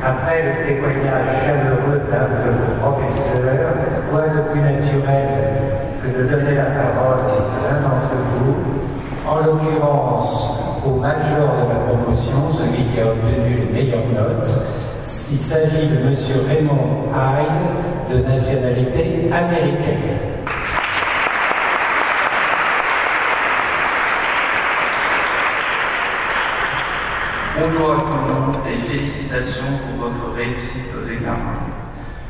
Après le témoignage chaleureux d'un de vos professeurs, quoi de plus naturel que de donner la parole à l'un d'entre vous, en l'occurrence au major de la promotion, celui qui a obtenu les meilleures notes. Il s'agit de M. Raymond Hyde, de nationalité américaine. Bonjour à tout le monde et félicitations pour votre réussite aux examens.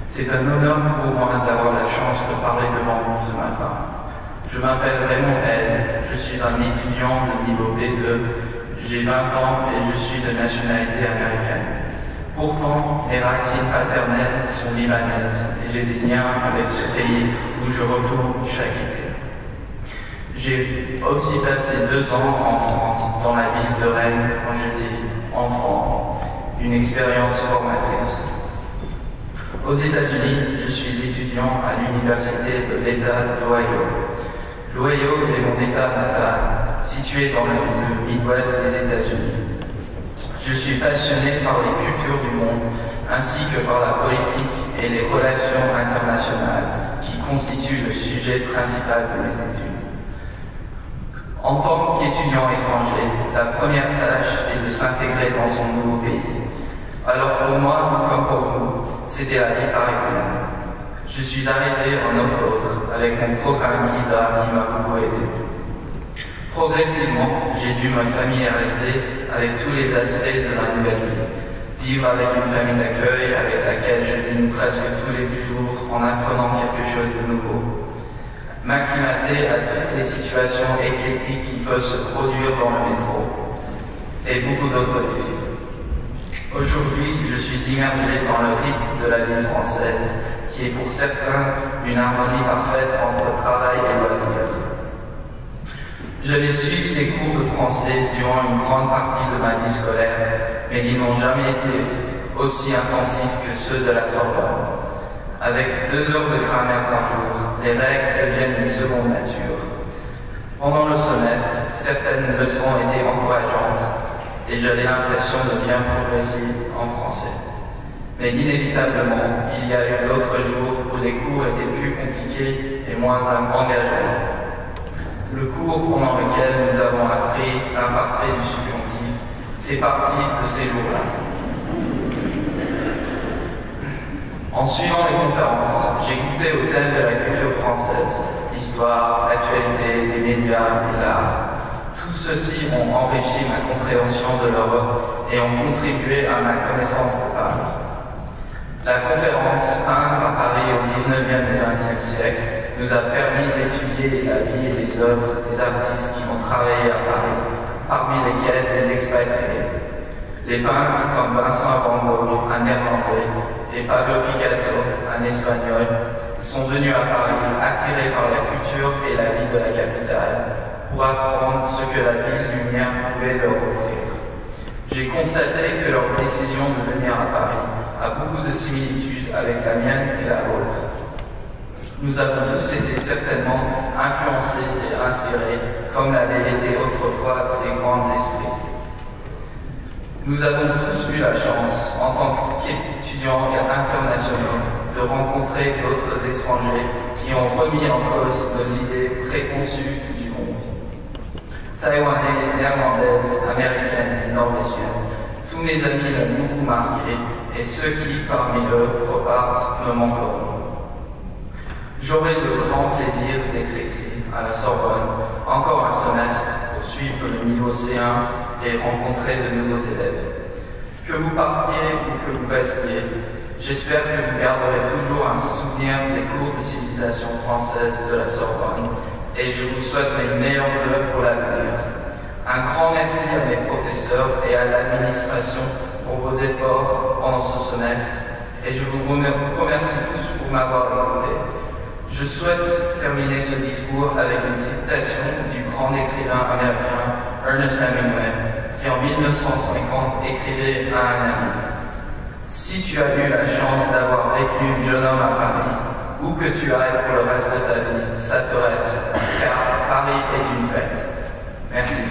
C'est un honneur pour moi d'avoir la chance de parler devant vous ce matin. Je m'appelle Raymond Hyde, je suis un étudiant de niveau B2, j'ai 20 ans et je suis de nationalité américaine. Pourtant, mes racines paternelles sont libanaises et j'ai des liens avec ce pays où je retourne chaque été. J'ai aussi passé 2 ans en France, dans la ville de Rennes, quand j'étais enfant, une expérience formatrice. Aux États-Unis, je suis étudiant à l'université de l'État d'Ohio. L'Ohio est mon État natal, situé dans le Midwest des États-Unis. Je suis passionné par les cultures du monde, ainsi que par la politique et les relations internationales, qui constituent le sujet principal de mes études. En tant qu'étudiant étranger, la première tâche est de s'intégrer dans son nouveau pays. Alors pour moi, comme pour vous, c'était la vie par exemple. Je suis arrivé en octobre avec mon programme ISA qui m'a beaucoup aidé. Progressivement, j'ai dû me familiariser avec tous les aspects de la nouvelle vie. Vivre avec une famille d'accueil avec laquelle je dîne presque tous les jours en apprenant quelque chose de nouveau. M'acclimater à toutes les situations éclectiques qui peuvent se produire dans le métro et beaucoup d'autres défis. Aujourd'hui, je suis immergé dans le rythme de la vie française, qui est pour certains une harmonie parfaite entre travail et loisirs. J'avais suivi des cours de français durant une grande partie de ma vie scolaire, mais ils n'ont jamais été aussi intensifs que ceux de la Sorbonne. Avec 2 heures de grammaire par jour, les règles deviennent une seconde nature. Pendant le semestre, certaines leçons étaient encourageantes et j'avais l'impression de bien progresser en français. Mais inévitablement, il y a eu d'autres jours où les cours étaient plus compliqués et moins engageants. Le cours pendant lequel nous avons appris l'imparfait du subjonctif fait partie de ces jours-là. En suivant les conférences, j'ai goûté au thème de la culture française, l'histoire, l'actualité, les médias et l'art. Tout ceci ont enrichi ma compréhension de l'Europe et ont contribué à ma connaissance de Paris. La conférence Peindre à Paris au 19e et 20e siècle nous a permis d'étudier la vie et les œuvres des artistes qui ont travaillé à Paris, parmi lesquels des expatriés. Les peintres comme Vincent van Gogh, un Néerlandais, et Pablo Picasso, un Espagnol, sont venus à Paris attirés par la culture et la vie de la capitale pour apprendre ce que la ville lumière pouvait leur offrir. J'ai constaté que leur décision de venir à Paris a beaucoup de similitudes avec la mienne et la vôtre. Nous avons tous été certainement influencés et inspirés, comme l'avaient été autrefois ces grands esprits. Nous avons tous eu la chance, en tant qu'étudiants internationaux, de rencontrer d'autres étrangers qui ont remis en cause nos idées préconçues du monde. Taïwanais, néerlandaises, américaines et norvégiennes, tous mes amis m'ont beaucoup marqué et ceux qui, parmi eux, repartent me manqueront. J'aurai le grand plaisir d'être ici, à la Sorbonne, encore un semestre pour suivre le niveau C1 et rencontrer de nouveaux élèves. Que vous partiez ou que vous restiez, j'espère que vous garderez toujours un souvenir des cours de civilisation française de la Sorbonne et je vous souhaite les meilleurs vœux pour l'avenir. Un grand merci à mes professeurs et à l'administration pour vos efforts pendant ce semestre et je vous remercie tous pour m'avoir écouté. Je souhaite terminer ce discours avec une citation du grand écrivain américain Ernest Hemingway, qui en 1950 écrivait à un ami: « Si tu as eu la chance d'avoir vécu jeune homme à Paris, où que tu ailles pour le reste de ta vie, ça te reste, car Paris est une fête. » Merci.